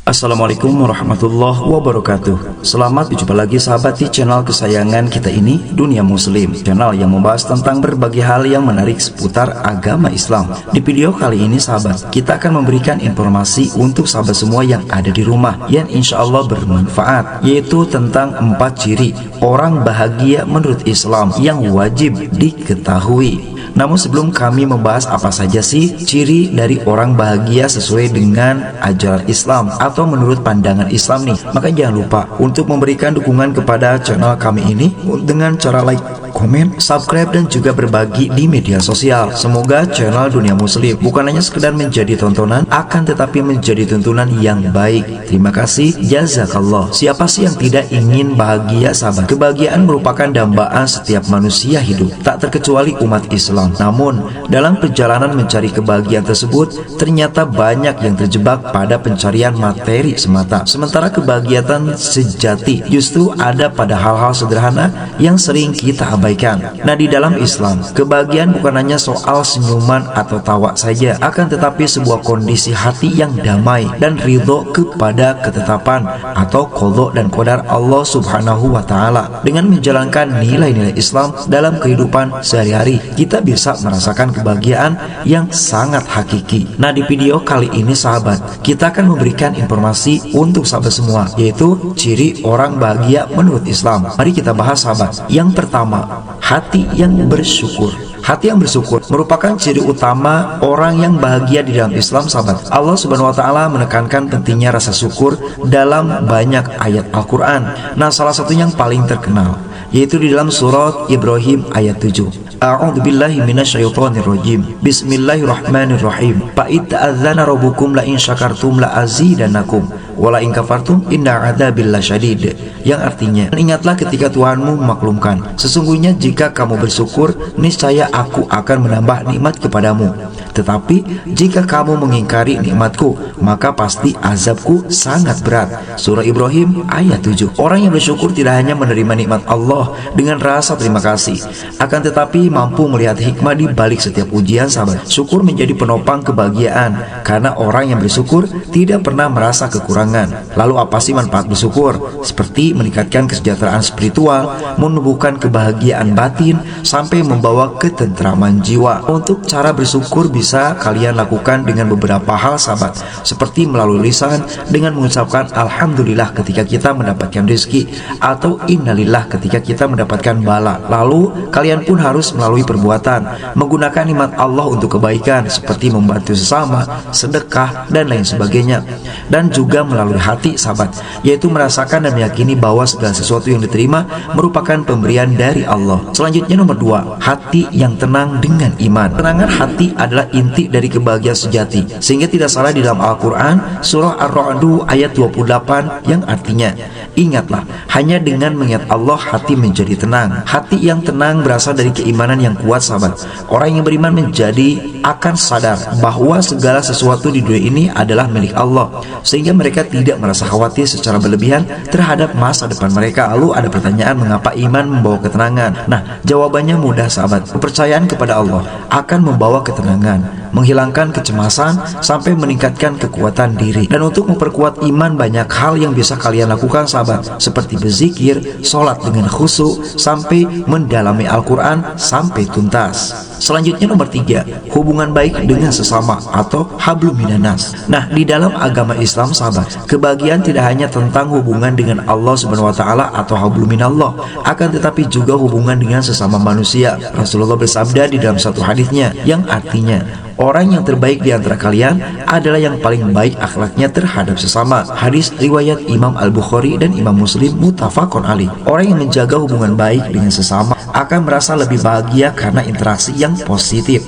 Assalamualaikum warahmatullahi wabarakatuh. Selamat berjumpa lagi sahabat di channel kesayangan kita ini, Dunia Muslim, channel yang membahas tentang berbagai hal yang menarik seputar agama Islam. Di video kali ini sahabat, kita akan memberikan informasi untuk sahabat semua yang ada di rumah yang insya Allah bermanfaat, yaitu tentang 4 ciri orang bahagia menurut Islam yang wajib diketahui. Namun sebelum kami membahas apa saja sih ciri dari orang bahagia sesuai dengan ajaran Islam atau menurut pandangan Islam nih, maka jangan lupa untuk memberikan dukungan kepada channel kami ini dengan cara like, komen, subscribe, dan juga berbagi di media sosial. Semoga channel Dunia Muslim bukan hanya sekedar menjadi tontonan, akan tetapi menjadi tuntunan yang baik. Terima kasih, jazakallah. Siapa sih yang tidak ingin bahagia sahabat? Kebahagiaan merupakan dambaan setiap manusia hidup, tak terkecuali umat Islam. Namun dalam perjalanan mencari kebahagiaan tersebut, ternyata banyak yang terjebak pada pencarian materi semata. Sementara kebahagiaan sejati justru ada pada hal-hal sederhana yang sering kita abaikan. Nah, di dalam Islam, kebahagiaan bukan hanya soal senyuman atau tawa saja, akan tetapi sebuah kondisi hati yang damai dan ridho kepada ketetapan atau qadha dan qadar Allah Subhanahu wa Ta'ala. Dengan menjalankan nilai-nilai Islam dalam kehidupan sehari-hari, kita bisa merasakan kebahagiaan yang sangat hakiki. Nah, di video kali ini sahabat, kita akan memberikan informasi untuk sahabat semua, yaitu ciri orang bahagia menurut Islam. Mari kita bahas sahabat. Yang pertama, hati yang bersyukur. Hati yang bersyukur merupakan ciri utama orang yang bahagia di dalam Islam sahabat. Allah Subhanahu wa Ta'ala menekankan pentingnya rasa syukur dalam banyak ayat Al-Quran. Nah, salah satu yang paling terkenal yaitu di dalam surat Ibrahim ayat 7. A'udzubillahi minasyaitonirrajim. Bismillahirrahmanirrahim. Fa idza'adzana rabbukum la in syakartum la azidannakum wa la in kafartum inna 'adzabil lasyadid. Yang artinya, ingatlah ketika Tuhanmu memaklumkan, sesungguhnya jika kamu bersyukur, niscaya aku akan menambah nikmat kepadamu. Tetapi jika kamu mengingkari nikmatku, maka pasti azabku sangat berat. Surah Ibrahim ayat 7. Orang yang bersyukur tidak hanya menerima nikmat Allah dengan rasa terima kasih, akan tetapi mampu melihat hikmah di balik setiap ujian sahabat. Syukur menjadi penopang kebahagiaan, karena orang yang bersyukur tidak pernah merasa kekurangan. Lalu apa sih manfaat bersyukur? Seperti meningkatkan kesejahteraan spiritual, menumbuhkan kebahagiaan batin, sampai membawa ketentraman jiwa. Untuk cara bersyukur bisa kalian lakukan dengan beberapa hal sahabat, seperti melalui lisan dengan mengucapkan alhamdulillah ketika kita mendapatkan rezeki, atau innalillah ketika kita mendapatkan bala. Lalu kalian pun harus melalui perbuatan, menggunakan nikmat Allah untuk kebaikan, seperti membantu sesama, sedekah, dan lain sebagainya. Dan juga melalui hati sahabat, yaitu merasakan dan meyakini bahwa segala sesuatu yang diterima merupakan pemberian dari Allah. Selanjutnya nomor 2, hati yang tenang dengan iman. Ketenangan hati adalah inti dari kebahagiaan sejati, sehingga tidak salah di dalam Al-Quran surah Ar-Ra'd ayat 28 yang artinya, ingatlah, hanya dengan mengingat Allah hati menjadi tenang. Hati yang tenang berasal dari keimanan yang kuat sahabat. Orang yang beriman menjadi akan sadar bahwa segala sesuatu di dunia ini adalah milik Allah, sehingga mereka tidak merasa khawatir secara berlebihan terhadap masa depan mereka. Lalu ada pertanyaan, mengapa iman membawa ketenangan? Nah, jawabannya mudah sahabat. Kepercayaan kepada Allah akan membawa ketenangan, menghilangkan kecemasan, sampai meningkatkan kekuatan diri. Dan untuk memperkuat iman, banyak hal yang bisa kalian lakukan sahabat, seperti berzikir, sholat dengan khusyuk, sampai mendalami Al-Quran sampai tuntas. Selanjutnya nomor 3, hubungan baik dengan sesama atau hablum minanas. Nah, di dalam agama Islam sahabat, kebahagiaan tidak hanya tentang hubungan dengan Allah Subhanahu wa Ta'ala atau hablum minallah, akan tetapi juga hubungan dengan sesama manusia. Rasulullah bersabda di dalam satu hadisnya yang artinya, orang yang terbaik di antara kalian adalah yang paling baik akhlaknya terhadap sesama. Hadis riwayat Imam Al-Bukhari dan Imam Muslim, muttafaqun alaih. Orang yang menjaga hubungan baik dengan sesama akan merasa lebih bahagia karena interaksi yang positif,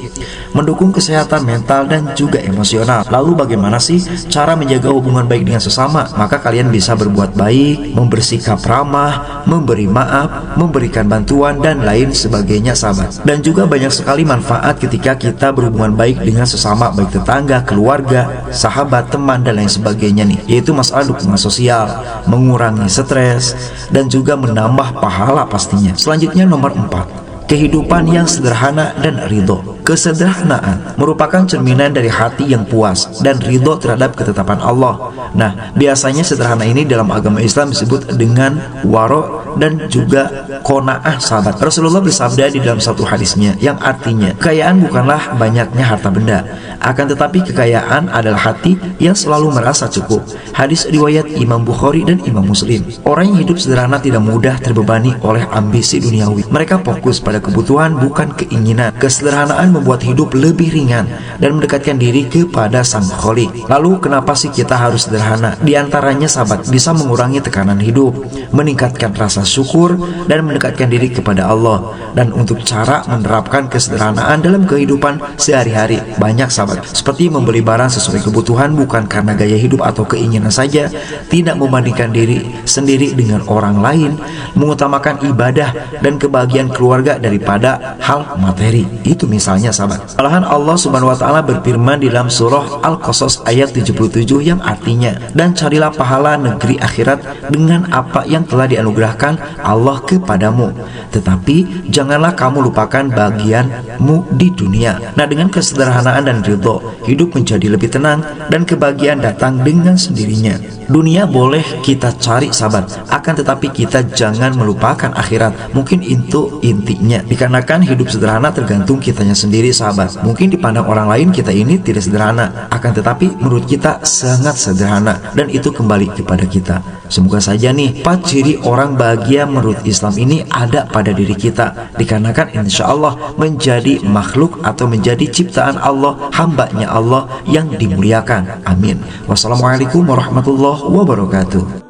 mendukung kesehatan mental dan juga emosional. Lalu bagaimana sih cara menjaga hubungan baik dengan sesama? Maka kalian bisa berbuat baik, bersikap ramah, memberi maaf, memberikan bantuan, dan lain sebagainya sahabat. Dan juga banyak sekali manfaat ketika kita berhubungan baik dengan sesama, baik tetangga, keluarga, sahabat, teman, dan lain sebagainya nih, yaitu masalah dukungan sosial, mengurangi stres, dan juga menambah pahala pastinya. Selanjutnya nomor 4, kehidupan yang sederhana dan ridho. Kesederhanaan merupakan cerminan dari hati yang puas dan ridho terhadap ketetapan Allah. Nah, biasanya sederhana ini dalam agama Islam disebut dengan waro dan juga qanaah, sahabat. Rasulullah bersabda di dalam satu hadisnya yang artinya, kekayaan bukanlah banyaknya harta benda, akan tetapi kekayaan adalah hati yang selalu merasa cukup. Hadis riwayat Imam Bukhari dan Imam Muslim. Orang yang hidup sederhana tidak mudah terbebani oleh ambisi duniawi. Mereka fokus pada kebutuhan, bukan keinginan. Kesederhanaan membuat hidup lebih ringan dan mendekatkan diri kepada Sang Khalik. Lalu kenapa sih kita harus sederhana? Di antaranya, sahabat, bisa mengurangi tekanan hidup, meningkatkan rasa syukur, dan mendekatkan diri kepada Allah. Dan untuk cara menerapkan kesederhanaan dalam kehidupan sehari-hari, banyak, sahabat, seperti membeli barang sesuai kebutuhan bukan karena gaya hidup atau keinginan saja, tidak membandingkan diri sendiri dengan orang lain, mengutamakan ibadah dan kebahagiaan keluarga daripada hal materi. Itu misalnya, sahabat. Malahan Allah Subhanahu wa taala berfirman di dalam surah Al-Qasas ayat 77 yang artinya, dan carilah pahala negeri akhirat dengan apa yang telah dianugerahkan Allah kepadamu, tetapi janganlah kamu lupakan bagianmu di dunia. Nah, dengan kesederhanaan dan ridho, hidup menjadi lebih tenang dan kebahagiaan datang dengan sendirinya. Dunia boleh kita cari, sahabat, akan tetapi kita jangan melupakan akhirat. Mungkin itu intinya, dikarenakan hidup sederhana tergantung kitanya sendiri, sahabat. Mungkin dipandang orang lain kita ini tidak sederhana, akan tetapi menurut kita sangat sederhana, dan itu kembali kepada kita. Semoga saja nih 4 ciri orang bahagia menurut Islam ini ada pada diri kita, dikarenakan insya Allah menjadi makhluk atau menjadi ciptaan Allah, hambanya Allah yang dimuliakan. Amin. Wassalamualaikum warahmatullahi wabarakatuh.